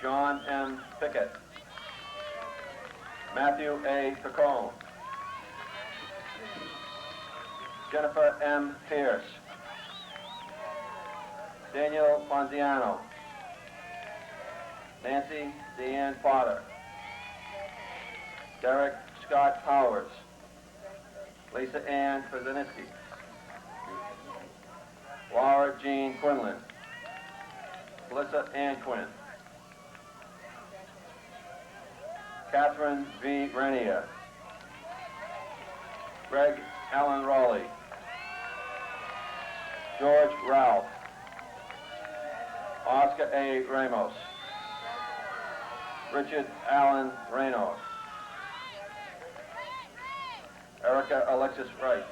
John M. Pickett. Matthew A. Picone. Jennifer M. Pierce. Daniel Ponziano. Nancy Deanne Potter. Derek Scott Powers. Lisa Ann Fazaniski. Laura Jean Quinlan. Melissa Ann Quinn. Catherine V. Renier. Greg Allen Raleigh. George Ralph. Oscar A. Ramos. Richard Allen Raynor. Erica Alexis Wright.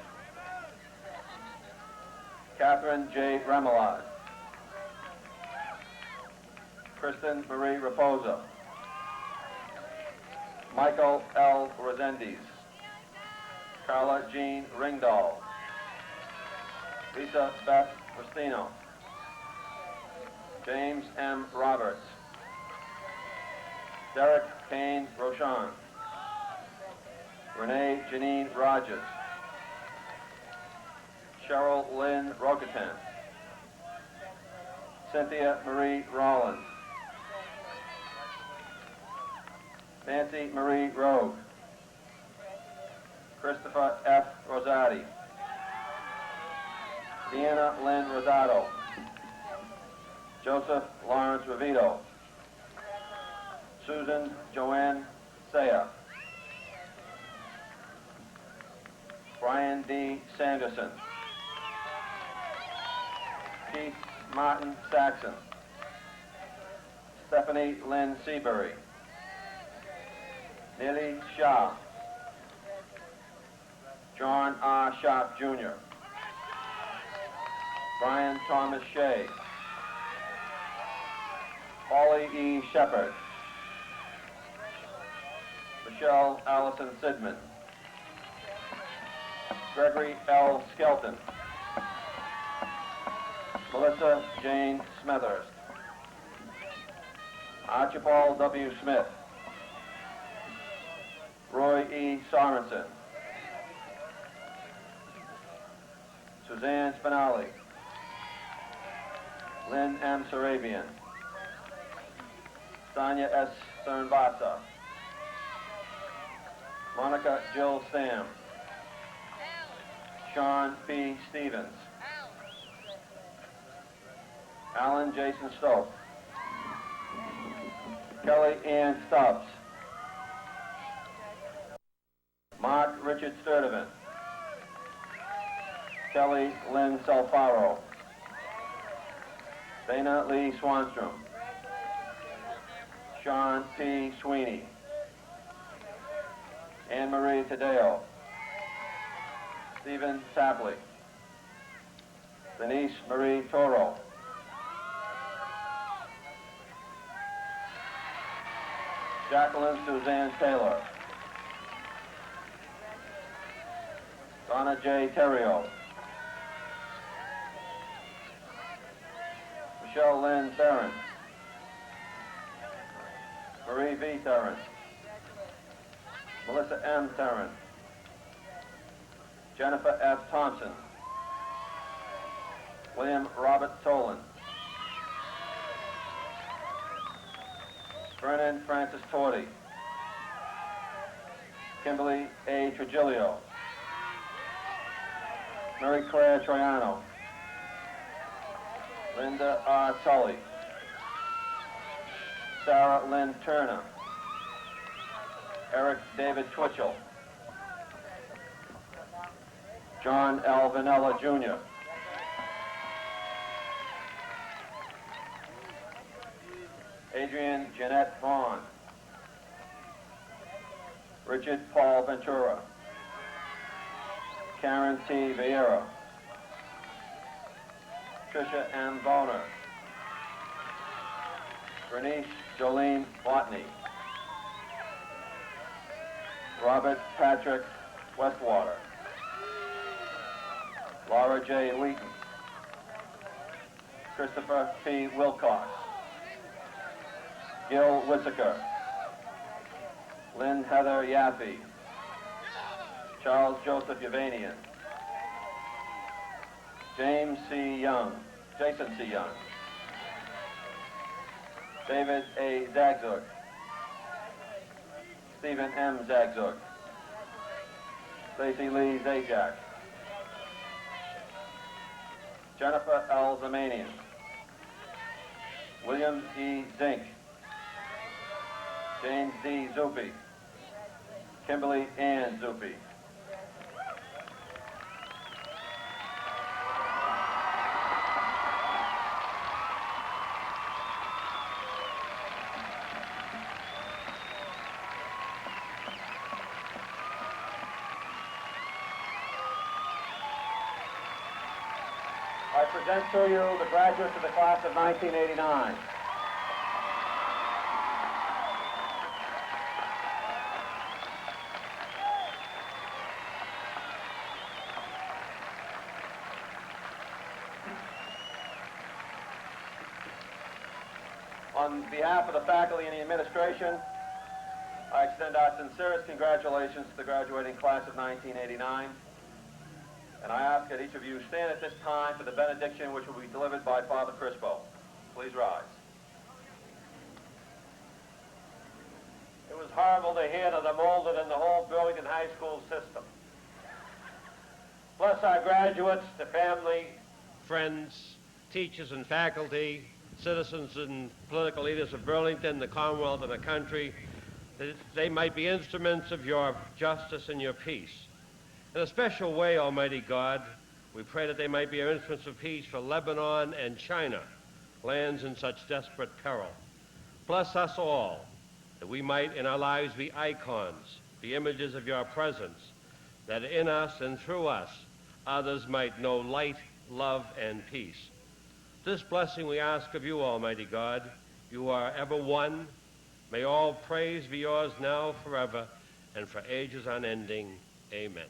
Catherine J. Remelade. Kristen Marie Raposa. Michael L. Resendiz. Carla Jean Ringdahl. Lisa Beth Rustino. James M. Roberts. Derek Kane Roshan. Renee Janine Rogers. Cheryl Lynn Roquetin. Cynthia Marie Rollins. Nancy Marie Rogue. Christopher F. Rosati. Deanna Lynn Rosado. Joseph Lawrence Revito. Susan Joanne Saya. Brian D. Sanderson. Keith Martin Saxon. Stephanie Lynn Seabury. Neely Shaw. John R. Sharp Jr. Brian Thomas Shea. Holly E. Shepard. Michelle Allison Sidman. Gregory L. Skelton. Melissa Jane Smethurst. Archibald W. Smith. Roy E. Sorensen. Suzanne Spinelli. Lynn M. Sarabian. Sonia S. Cernbasa. Monica Jill Sam. Sean P. Stevens. Alan Jason Stope. Kelly Ann Stubbs. Mark Richard Sturdivant. Kelly Lynn Salfaro. Dana Lee Swanstrom. Sean P. Sweeney. Anne Marie Tadeo. Stephen Tapley. Denise Marie Toro. Jacqueline Suzanne Taylor. Donna J. Terrio. Michelle Lynn Theron. Marie V. Theron. Melissa M. Theron. Jennifer F. Thompson. William Robert Tolan. Vernon Francis Torti. Kimberly A. Trigilio. Mary Claire Troiano. Linda R. Tully. Sarah Lynn Turner. Eric David Twitchell. John L. Vanella, Jr. Adrian Jeanette Vaughn. Richard Paul Ventura. Karen T. Vieira. Tricia M. Boner. Bernice Jolene Botany. Robert Patrick Westwater. Laura J. Wheaton. Christopher P. Wilcox. Gil Whittaker. Lynn Heather Yaffe. Charles Joseph Yavanian. James C. Young. Jason C. Young. David A. Zagzug. Stephen M. Zagzug. Stacy Lee Zajac. Jennifer L. Zamanian. William E. Zink. James D. Zuppi. Kimberly Ann Zuppi. I present to you the graduates of the class of 1989. On behalf of the faculty and the administration, I extend our sincerest congratulations to the graduating class of 1989. And I ask that each of you stand at this time for the benediction which will be delivered by Father Crispo. Please rise. It was horrible to hear of the molded in the whole Burlington High School system. Bless our graduates, their family, friends, teachers and faculty, citizens and political leaders of Burlington, the Commonwealth, and the country, that they might be instruments of your justice and your peace. In a special way, Almighty God, we pray that they might be instruments of peace for Lebanon and China, lands in such desperate peril. Bless us all, that we might in our lives be icons, be images of your presence, that in us and through us, others might know light, love, and peace. This blessing we ask of you, Almighty God. You are ever one. May all praise be yours now, forever, and for ages unending. Amen.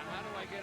How do I get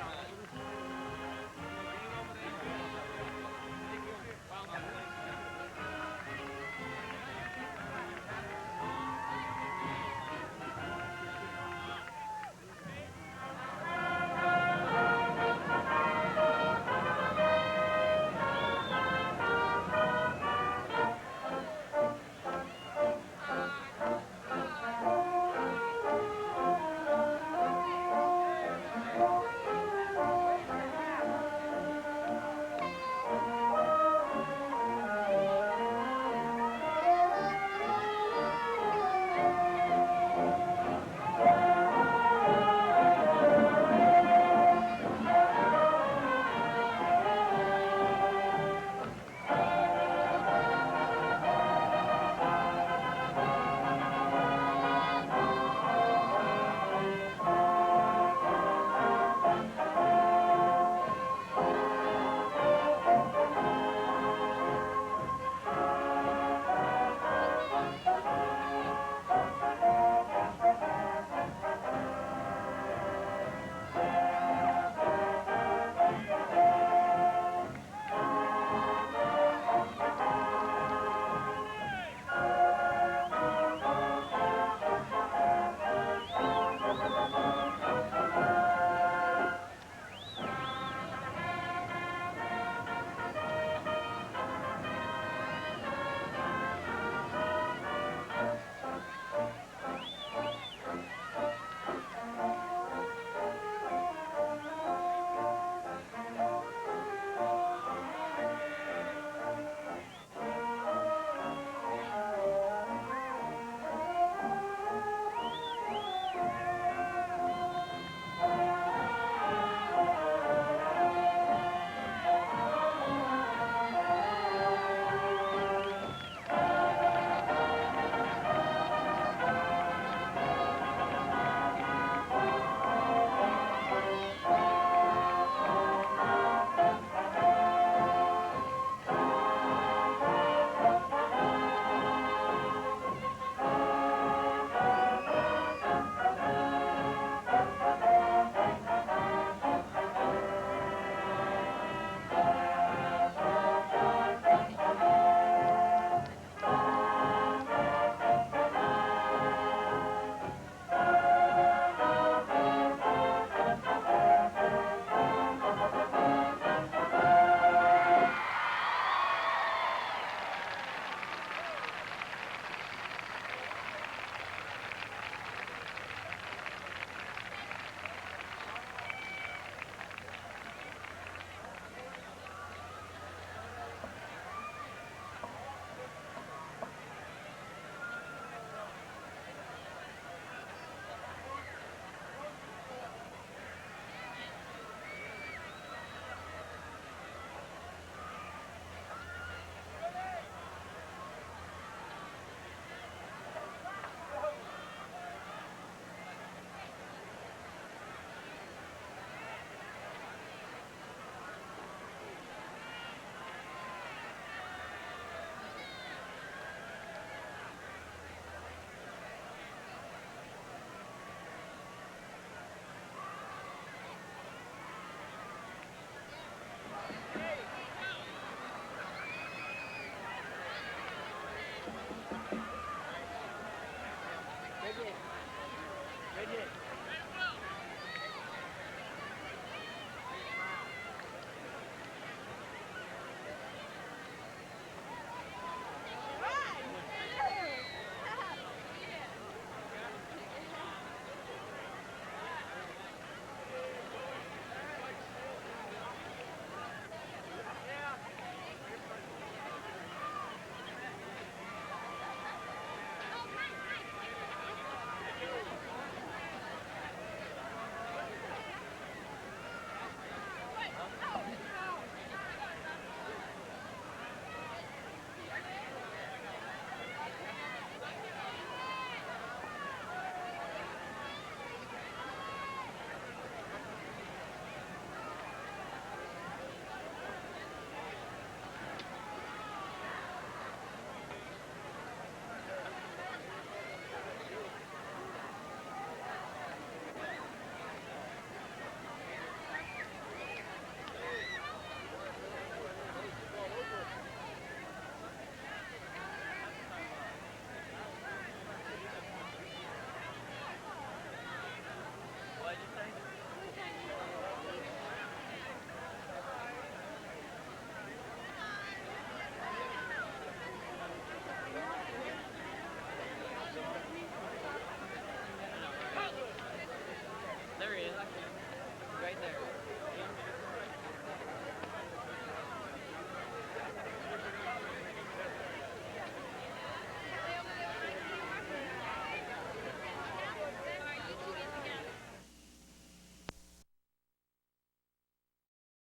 There he is. Right there.